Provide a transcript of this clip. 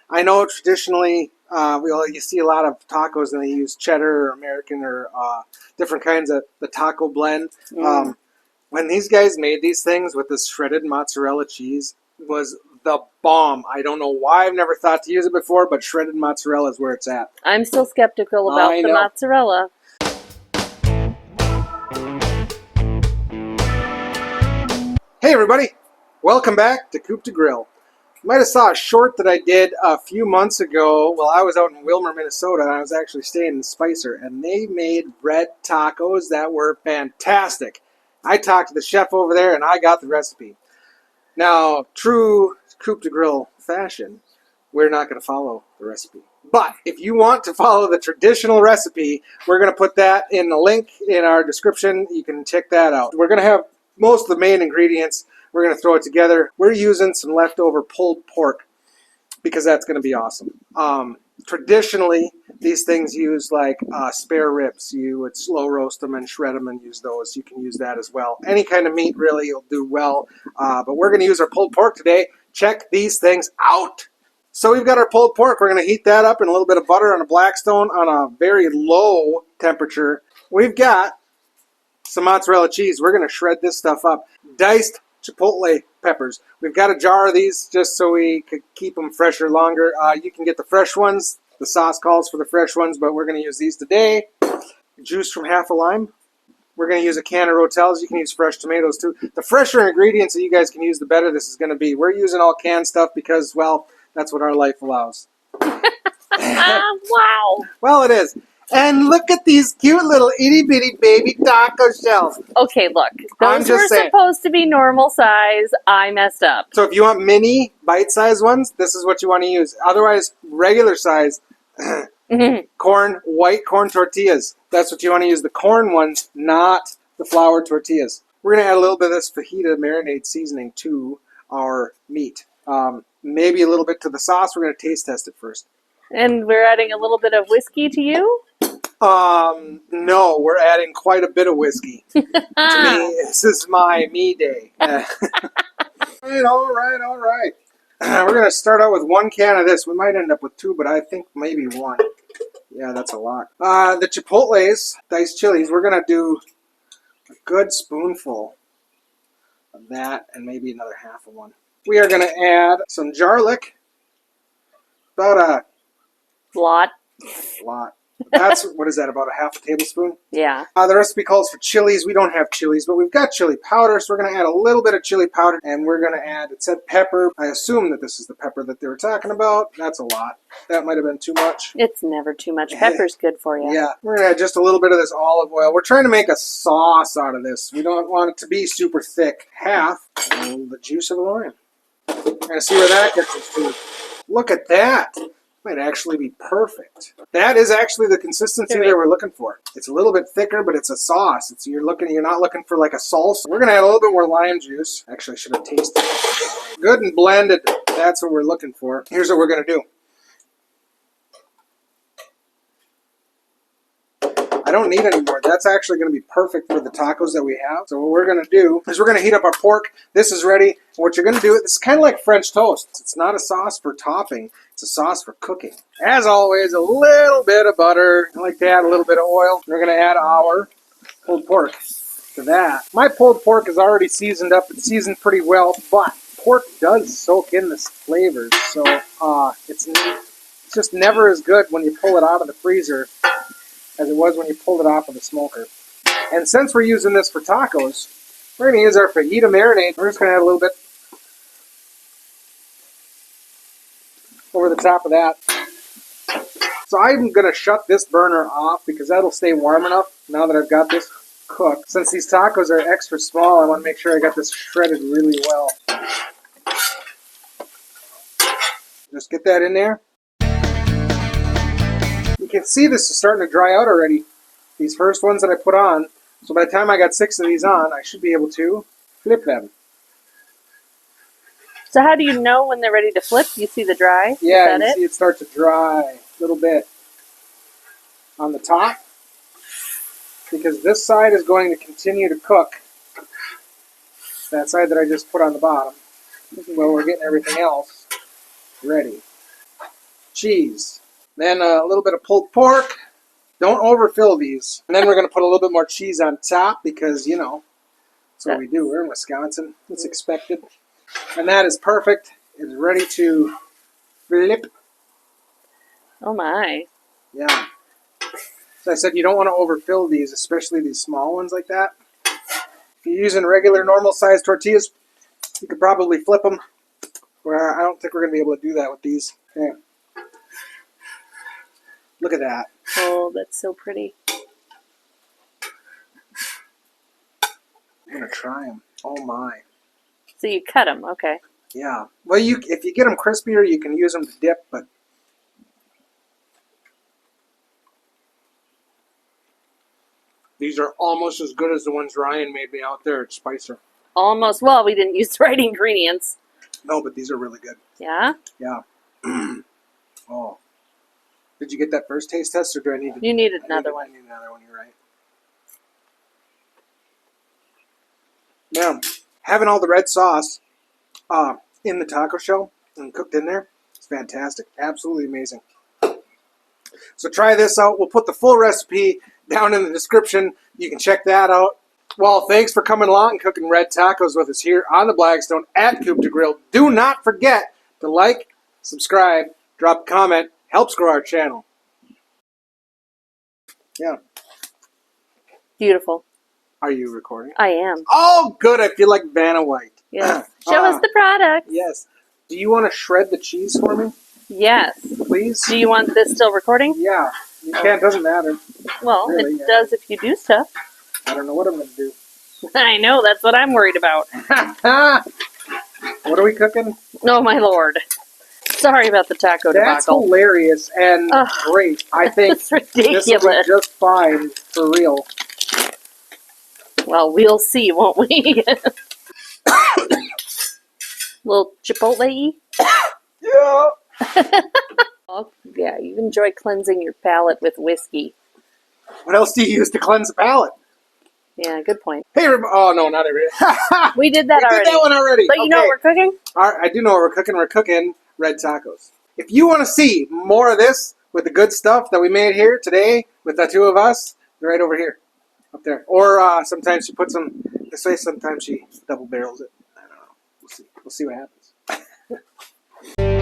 I know traditionally you see a lot of tacos and they use cheddar or American or different kinds of the taco blend. When these guys made these things with this shredded mozzarella cheese was the bomb. I don't know why I've never thought to use it before, but shredded mozzarella is where it's at. I'm still skeptical about the mozzarella. Hey everybody, welcome back to Coop to Grill. You might have saw a short that I did a few months ago while I was out in Wilmer, Minnesota, and I was actually staying in Spicer, and they made bread tacos that were fantastic. I talked to the chef over there and I got the recipe. Now, true Coop to Grill fashion, we're not going to follow the recipe. But if you want to follow the traditional recipe, we're going to put that in the link in our description. You can check that out. We're going to have most of the main ingredients. We're going to throw it together. We're using some leftover pulled pork because that's going to be awesome. Traditionally, these things use like spare ribs. You would slow roast them and shred them and use those. You can use that as well. Any kind of meat really will do well. But we're going to use our pulled pork today. Check these things out. So we've got our pulled pork. We're going to heat that up in a little bit of butter on a Blackstone on a very low temperature. We've got some mozzarella cheese. We're going to shred this stuff up. Diced chipotle peppers. We've got a jar of these just so we could keep them fresher longer. You can get the fresh ones. The sauce calls for the fresh ones, but we're going to use these today. Juice from half a lime. We're going to use a can of Rotels. You can use fresh tomatoes too. The fresher ingredients that you guys can use, the better this is going to be. We're using all canned stuff because, well, that's what our life allows. Wow. Well, it is. And look at these cute little itty-bitty baby taco shells. Okay, look. Those were supposed to be normal size. I messed up. So if you want mini, bite-sized ones, this is what you want to use. Otherwise, regular size, white corn tortillas. That's what you want to use. The corn ones, not the flour tortillas. We're going to add a little bit of this fajita marinade seasoning to our meat. Maybe a little bit to the sauce. We're going to taste test it first. And we're adding a little bit of whiskey to you? No, we're adding quite a bit of whiskey. To me, this is my me day. All right. We're going to start out with 1 can of this. We might end up with 2, but I think maybe 1. Yeah, that's a lot. The chipotles, diced chilies, we're going to do a good spoonful of that and maybe another half of one. We are going to add some garlic, about a lot. That's, what is that, about a half a tablespoon? Yeah. The recipe calls for chilies. We don't have chilies, but we've got chili powder, so we're going to add a little bit of chili powder, and we're going to add, it said pepper. I assume that this is the pepper that they were talking about. That's a lot. That might have been too much. It's never too much. Pepper's good for you. Yeah. We're going to add just a little bit of this olive oil. We're trying to make a sauce out of this. We don't want it to be super thick. Half the juice of the lime. We're going to see where that gets us to. Look at that. Might actually be perfect. That is actually the consistency that we're looking for. It's a little bit thicker, but it's a sauce. You're not looking for like a salsa. We're gonna add a little bit more lime juice. Actually, I should have tasted it. Good and blended. That's what we're looking for. Here's what we're gonna do. I don't need any more. That's actually going to be perfect for the tacos that we have. So what we're going to do is we're going to heat up our pork. This is ready. And what you're going to do, it's kind of like French toast. It's not a sauce for topping. It's a sauce for cooking. As always, a little bit of butter. I like to add a little bit of oil. We're going to add our pulled pork to that. My pulled pork is already seasoned up. It's seasoned pretty well, but pork does soak in the flavors. So it's just never as good when you pull it out of the freezer as it was when you pulled it off of the smoker. And since we're using this for tacos, we're going to use our fajita marinade. We're just going to add a little bit over the top of that. So I'm going to shut this burner off because that'll stay warm enough now that I've got this cooked. Since these tacos are extra small, I want to make sure I got this shredded really well. Just get that in there. You can see this is starting to dry out already. These first ones that I put on. So by the time I got 6 of these on, I should be able to flip them. So how do you know when they're ready to flip? You see the dry? Yeah, you see it start to dry a little bit on the top. Because this side is going to continue to cook. That side that I just put on the bottom. While we're getting everything else ready. cheese. Then a little bit of pulled pork. Don't overfill these. And then we're going to put a little bit more cheese on top because, you know, that's what we do. We're in Wisconsin. It's expected. And that is perfect. It's ready to flip. Oh my. Yeah. So I said you don't want to overfill these, especially these small ones like that. If you're using regular normal sized tortillas, you could probably flip them. Where I don't think we're going to be able to do that with these. Okay. Look at that. Oh, that's so pretty. I'm going to try them. Oh my. So you cut them, okay. Yeah. Well, if you get them crispier, you can use them to dip, but these are almost as good as the ones Ryan made me out there at Spicer. Almost. Well, we didn't use the right ingredients. No, but these are really good. Yeah? Yeah. Oh. Did you get that first taste test, or do I need to? You needed another one. I need another one, you're right. Yeah. Having all the red sauce in the taco shell and cooked in there, it's fantastic. Absolutely amazing. So try this out. We'll put the full recipe down in the description. You can check that out. Well, thanks for coming along and cooking red tacos with us here on the Blackstone at Coop to Grill. Do not forget to like, subscribe, drop a comment. Helps grow our channel. Yeah. Beautiful. Are you recording? I am. Oh, good. I feel like Vanna White. Yeah. Show us the product. Yes. Do you want to shred the cheese for me? Yes. Please? Do you want this still recording? Yeah. You can. Doesn't matter. Well, Really, it yeah. does if you do stuff. I don't know what I'm going to do. I know. That's what I'm worried about. What are we cooking? Oh, my Lord. Sorry about the taco That's debacle. hilarious and great. I think That's ridiculous. this will be just fine for real. Well, we'll see, won't we? Little chipotle-y? Yeah. Oh, yeah, you enjoy cleansing your palate with whiskey. What else do you use to cleanse the palate? Yeah, good point. Hey, oh no, not every. We did that already. We did that one already. But you know what we're cooking? All right, I do know what we're cooking. We're cooking red tacos. If you want to see more of this with the good stuff that we made here today with the two of us, they're right over here, up there. Or sometimes she puts them this way. Sometimes she double barrels it. I don't know. We'll see. We'll see what happens.